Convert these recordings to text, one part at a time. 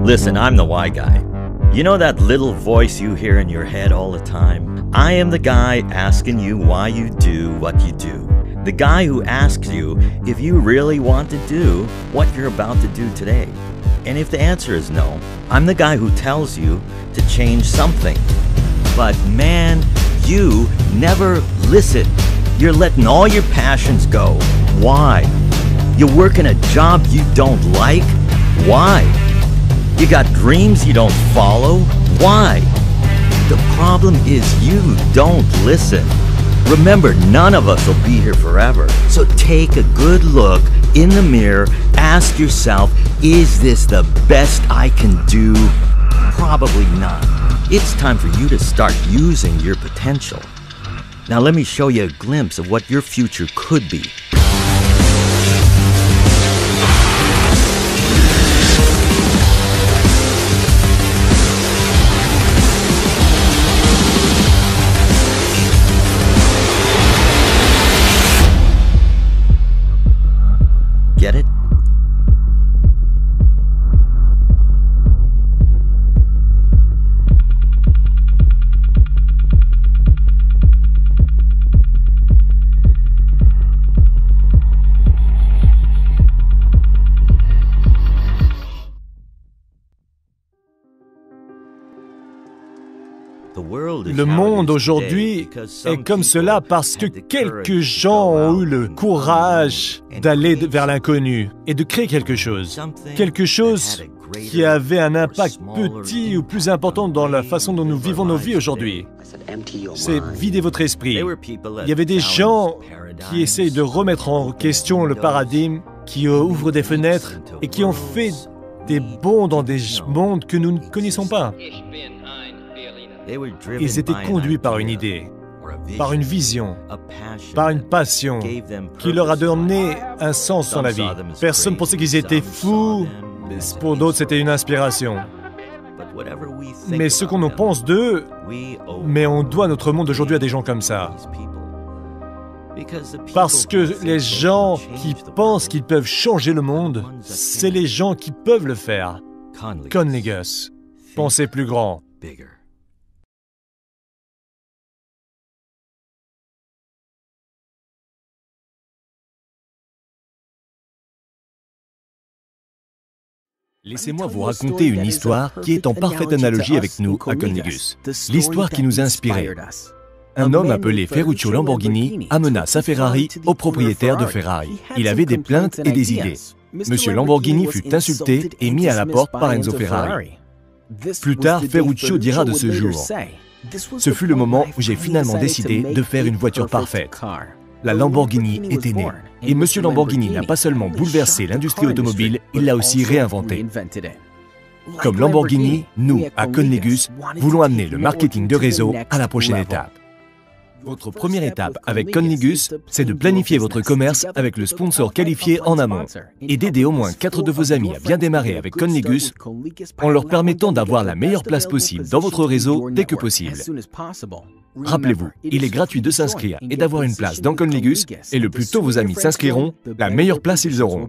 Listen, I'm the why guy. You know that little voice you hear in your head all the time? I am the guy asking you why you do what you do. The guy who asks you if you really want to do what you're about to do today. And if the answer is no, I'm the guy who tells you to change something. But man, you never listen. You're letting all your passions go. Why? You're working a job you don't like? Why? You got dreams you don't follow? Why? The problem is you don't listen. Remember, none of us will be here forever. So take a good look in the mirror, ask yourself, is this the best I can do? Probably not. It's time for you to start using your potential. Now let me show you a glimpse of what your future could be. Get it? Le monde aujourd'hui est comme cela parce que quelques gens ont eu le courage d'aller vers l'inconnu et de créer quelque chose. Quelque chose qui avait un impact petit ou plus important dans la façon dont nous vivons nos vies aujourd'hui. C'est vider votre esprit. Il y avait des gens qui essayent de remettre en question le paradigme, qui ouvrent des fenêtres et qui ont fait des bonds dans des mondes que nous ne connaissons pas. Ils étaient conduits par une idée, par une vision, par une passion qui leur a donné un sens dans la vie. Personne ne pensait qu'ils étaient fous, pour d'autres c'était une inspiration. Mais ce qu'on en pense d'eux, mais on doit notre monde aujourd'hui à des gens comme ça. Parce que les gens qui pensent qu'ils peuvent changer le monde, c'est les gens qui peuvent le faire. Conley Gus, pensez plus grand. Laissez-moi vous raconter une histoire qui est en parfaite analogie avec nous à Conley Gus. L'histoire qui nous a inspirés. Un homme appelé Ferruccio Lamborghini amena sa Ferrari au propriétaire de Ferrari. Il avait des plaintes et des idées. Monsieur Lamborghini fut insulté et mis à la porte par Enzo Ferrari. Plus tard, Ferruccio dira de ce jour: « Ce fut le moment où j'ai finalement décidé de faire une voiture parfaite. » La Lamborghini était née. Et Monsieur Lamborghini n'a pas seulement bouleversé l'industrie automobile, il l'a aussi réinventée. Comme Lamborghini, nous, à Conley Gus, voulons amener le marketing de réseau à la prochaine étape. Votre première étape avec Conley Gus, c'est de planifier votre commerce avec le sponsor qualifié en amont et d'aider au moins 4 de vos amis à bien démarrer avec Conley Gus en leur permettant d'avoir la meilleure place possible dans votre réseau dès que possible. Rappelez-vous, il est gratuit de s'inscrire et d'avoir une place dans Conley Gus, et le plus tôt vos amis s'inscriront, la meilleure place ils auront.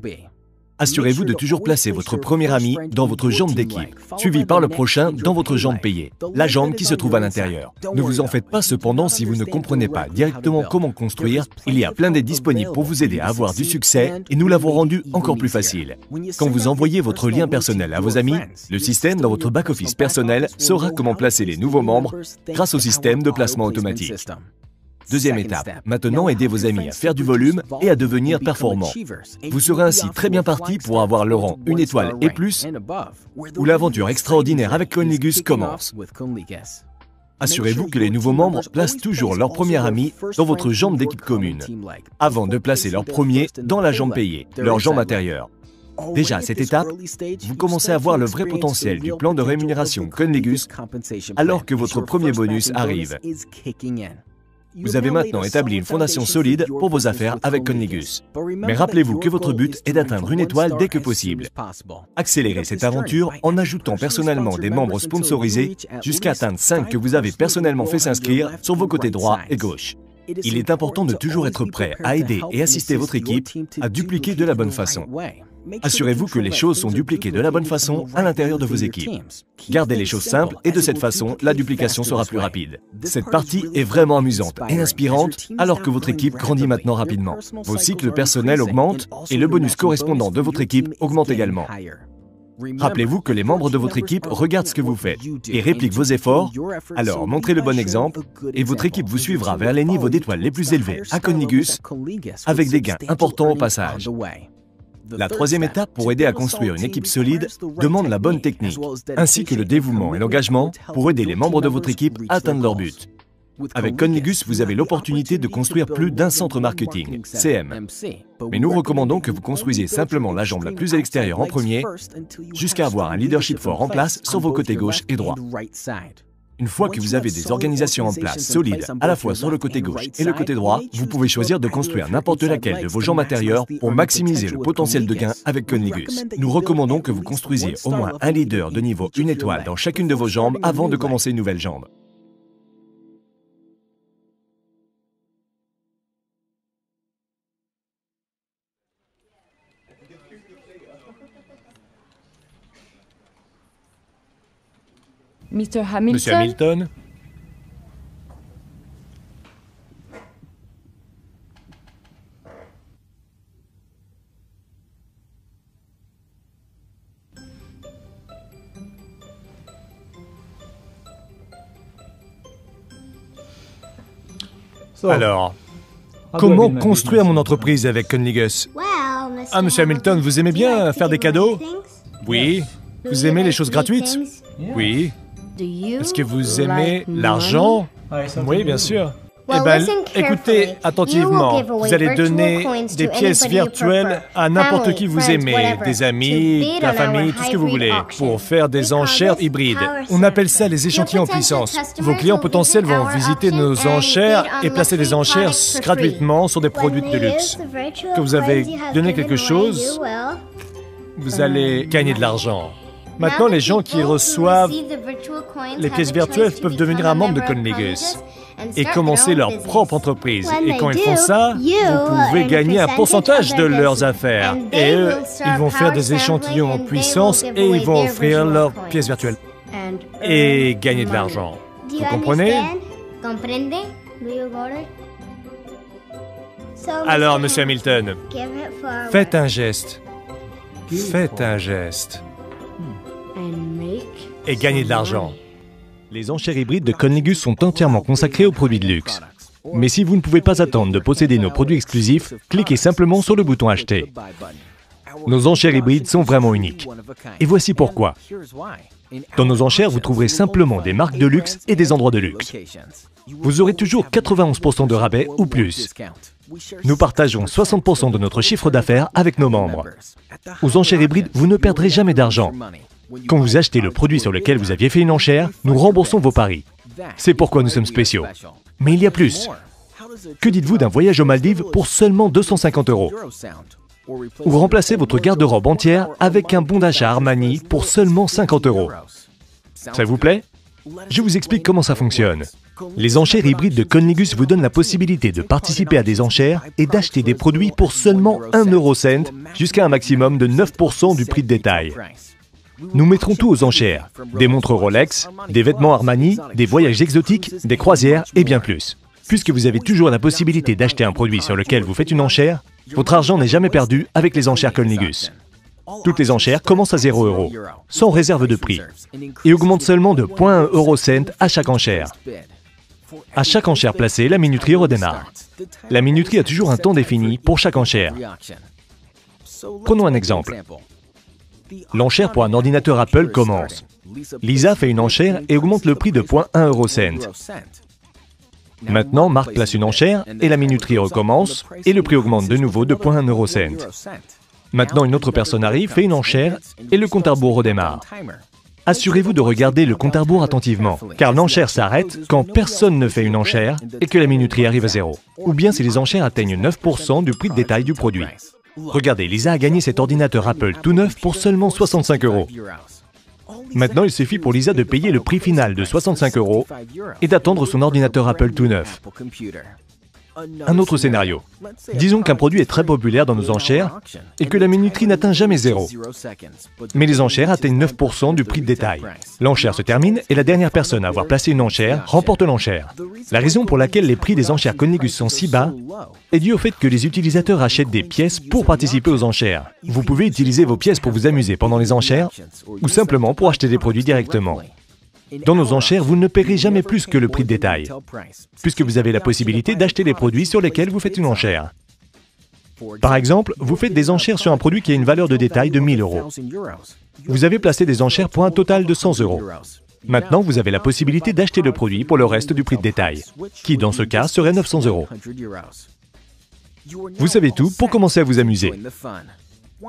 Assurez-vous de toujours placer votre premier ami dans votre jambe d'équipe, suivi par le prochain dans votre jambe payée, la jambe qui se trouve à l'intérieur. Ne vous en faites pas cependant si vous ne comprenez pas directement comment construire, il y a plein d'aides disponibles pour vous aider à avoir du succès et nous l'avons rendu encore plus facile. Quand vous envoyez votre lien personnel à vos amis, le système dans votre back-office personnel saura comment placer les nouveaux membres grâce au système de placement automatique. Deuxième étape, maintenant aidez vos amis à faire du volume et à devenir performants. Vous serez ainsi très bien parti pour avoir le rang 1 étoile et plus, où l'aventure extraordinaire avec Conley Gus commence. Assurez-vous que les nouveaux membres placent toujours leur premier ami dans votre jambe d'équipe commune, avant de placer leur premier dans la jambe payée, leur jambe intérieure. Déjà à cette étape, vous commencez à voir le vrai potentiel du plan de rémunération Conley Gus alors que votre premier bonus arrive. Vous avez maintenant établi une fondation solide pour vos affaires avec Conley Gus. Mais rappelez-vous que votre but est d'atteindre une étoile dès que possible. Accélérez cette aventure en ajoutant personnellement des membres sponsorisés jusqu'à atteindre 5 que vous avez personnellement fait s'inscrire sur vos côtés droit et gauche. Il est important de toujours être prêt à aider et assister votre équipe à dupliquer de la bonne façon. Assurez-vous que les choses sont dupliquées de la bonne façon à l'intérieur de vos équipes. Gardez les choses simples et de cette façon, la duplication sera plus rapide. Cette partie est vraiment amusante et inspirante alors que votre équipe grandit maintenant rapidement. Vos cycles personnels augmentent et le bonus correspondant de votre équipe augmente également. Rappelez-vous que les membres de votre équipe regardent ce que vous faites et répliquent vos efforts, alors montrez le bon exemple et votre équipe vous suivra vers les niveaux d'étoiles les plus élevés à Connigus avec des gains importants au passage. La troisième étape pour aider à construire une équipe solide demande la bonne technique, ainsi que le dévouement et l'engagement pour aider les membres de votre équipe à atteindre leur but. Avec Connigus, vous avez l'opportunité de construire plus d'un centre marketing, CM. Mais nous recommandons que vous construisiez simplement la jambe la plus à l'extérieur en premier, jusqu'à avoir un leadership fort en place sur vos côtés gauche et droit. Une fois que vous avez des organisations en place solides, à la fois sur le côté gauche et le côté droit, vous pouvez choisir de construire n'importe laquelle de vos jambes intérieures pour maximiser le potentiel de gain avec Connigus. Nous recommandons que vous construisiez au moins un leader de niveau 1 étoile dans chacune de vos jambes avant de commencer une nouvelle jambe. Monsieur Hamilton. Monsieur Hamilton. Alors, comment construire mon entreprise avec Connigus? Ah, Monsieur Hamilton, vous aimez bien faire des cadeaux? Oui. Vous aimez les choses gratuites? Oui. Est-ce que vous aimez l'argent? Oui, bien sûr. Eh bien, écoutez attentivement. Vous allez donner des pièces virtuelles à n'importe qui vous aimez, des amis, la famille, tout ce que vous voulez, pour faire des enchères hybrides. On appelle ça les échantillons en puissance. Vos clients potentiels vont visiter nos enchères et placer des enchères gratuitement sur des produits de luxe. Quand vous avez donné quelque chose, vous allez gagner de l'argent. Maintenant, les gens qui reçoivent les pièces virtuelles peuvent devenir un membre de Connigus et commencer leur propre entreprise. Et quand ils font ça, vous pouvez gagner un pourcentage de leurs affaires. Et eux, ils vont faire des échantillons en puissance et ils vont offrir leurs pièces virtuelles et gagner de l'argent. Vous comprenez? Alors, Monsieur Hamilton, faites un geste. Faites un geste. Et gagnez de l'argent. Les enchères hybrides de Connigus sont entièrement consacrées aux produits de luxe. Mais si vous ne pouvez pas attendre de posséder nos produits exclusifs, cliquez simplement sur le bouton Acheter. Nos enchères hybrides sont vraiment uniques. Et voici pourquoi. Dans nos enchères, vous trouverez simplement des marques de luxe et des endroits de luxe. Vous aurez toujours 91% de rabais ou plus. Nous partageons 60% de notre chiffre d'affaires avec nos membres. Aux enchères hybrides, vous ne perdrez jamais d'argent. Quand vous achetez le produit sur lequel vous aviez fait une enchère, nous remboursons vos paris. C'est pourquoi nous sommes spéciaux. Mais il y a plus. Que dites-vous d'un voyage aux Maldives pour seulement 250 €? Ou remplacez votre garde-robe entière avec un bon d'achat Armani pour seulement 50 €. Ça vous plaît? Je vous explique comment ça fonctionne. Les enchères hybrides de Connigus vous donnent la possibilité de participer à des enchères et d'acheter des produits pour seulement 1 eurocent jusqu'à un maximum de 9% du prix de détail. Nous mettrons tout aux enchères. Des montres Rolex, des vêtements Armani, des voyages exotiques, des croisières et bien plus. Puisque vous avez toujours la possibilité d'acheter un produit sur lequel vous faites une enchère, votre argent n'est jamais perdu avec les enchères Connigus. Toutes les enchères commencent à 0 €, sans réserve de prix, et augmentent seulement de 0,1 eurocent à chaque enchère. À chaque enchère placée, la minuterie redémarre. La minuterie a toujours un temps défini pour chaque enchère. Prenons un exemple. L'enchère pour un ordinateur Apple commence. Lisa fait une enchère et augmente le prix de 0,1 eurocent. Maintenant, Marc place une enchère et la minuterie recommence et le prix augmente de nouveau de 0,1 eurocent. Maintenant, une autre personne arrive, fait une enchère et le compte à rebours redémarre. Assurez-vous de regarder le compte à rebours attentivement, car l'enchère s'arrête quand personne ne fait une enchère et que la minuterie arrive à 0. Ou bien si les enchères atteignent 9% du prix de détail du produit. Regardez, Lisa a gagné cet ordinateur Apple tout neuf pour seulement 65 €. Maintenant, il suffit pour Lisa de payer le prix final de 65 € et d'attendre son ordinateur Apple tout neuf. Un autre scénario. Disons qu'un produit est très populaire dans nos enchères et que la minuterie n'atteint jamais 0. Mais les enchères atteignent 9% du prix de détail. L'enchère se termine et la dernière personne à avoir placé une enchère remporte l'enchère. La raison pour laquelle les prix des enchères Conligus sont si bas est due au fait que les utilisateurs achètent des pièces pour participer aux enchères. Vous pouvez utiliser vos pièces pour vous amuser pendant les enchères ou simplement pour acheter des produits directement. Dans nos enchères, vous ne paierez jamais plus que le prix de détail, puisque vous avez la possibilité d'acheter les produits sur lesquels vous faites une enchère. Par exemple, vous faites des enchères sur un produit qui a une valeur de détail de 1 000 €. Vous avez placé des enchères pour un total de 100 €. Maintenant, vous avez la possibilité d'acheter le produit pour le reste du prix de détail, qui dans ce cas serait 900 €. Vous savez tout pour commencer à vous amuser.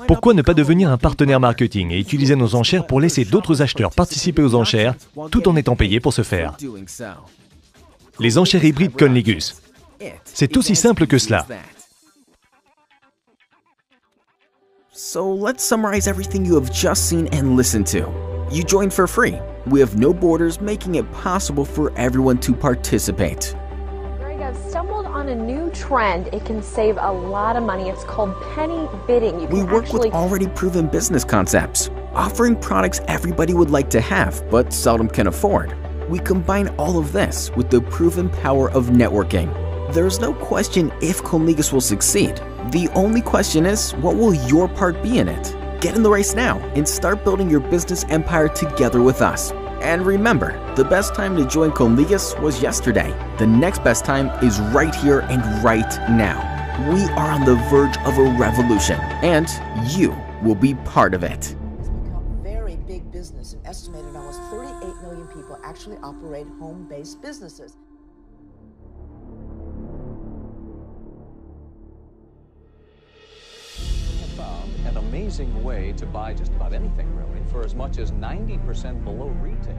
Pourquoi ne pas devenir un partenaire marketing et utiliser nos enchères pour laisser d'autres acheteurs participer aux enchères tout en étant payés pour ce faire? Les enchères hybrides Conligus. C'est aussi simple que cela. So let's summarize everything you have just seen and listened to. You joined for free. We have no borders, making it possible for everyone to participate. I've stumbled on a new trend. It can save a lot of money. It's called penny bidding. We work with already proven business concepts, offering products everybody would like to have but seldom can afford. We combine all of this with the proven power of networking. There's no question if Conligus will succeed. The only question is, what will your part be in it? Get in the race now and start building your business empire together with us. And remember, the best time to join Conligus was yesterday. The next best time is right here and right now. We are on the verge of a revolution, and you will be part of it. It's become a very big business. An estimated almost 38 million people actually operate home-based businesses. An amazing way to buy just about anything, really, for as much as 90% below retail.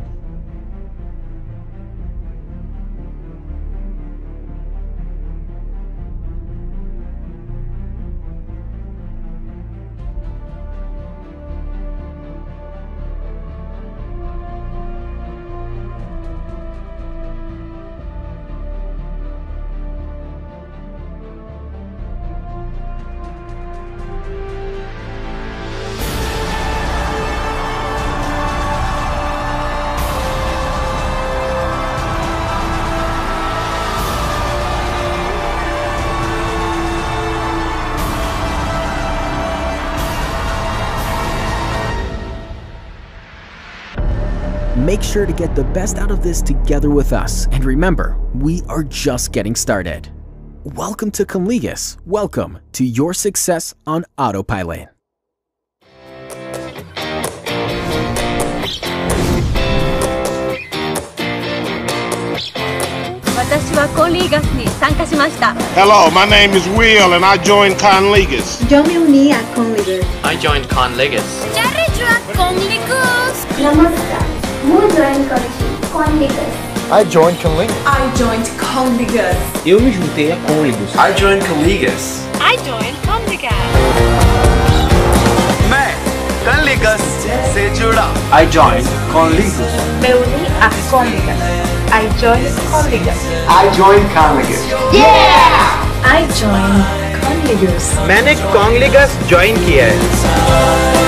Make sure to get the best out of this together with us. And remember, we are just getting started. Welcome to Conligus. Welcome to your success on autopilot. 私はコンリーガスに参加しました。 Hello, my name is Will and I joined Conligus. Yo me uní a Conligus. I joined Conligus. Jerry joined Conligus. Namaskar. Who joined Conligus? I joined Conligus. I joined Conligus. Eu me juntei a Conligus. I joined Conligus. I joined Conligus. मैं Conligus से जुड़ा. I joined Conligus. Me uní a Conligus. I joined Conligus. I joined Conligus. Yeah! I joined Conligus. मैंने Conligus join किया है.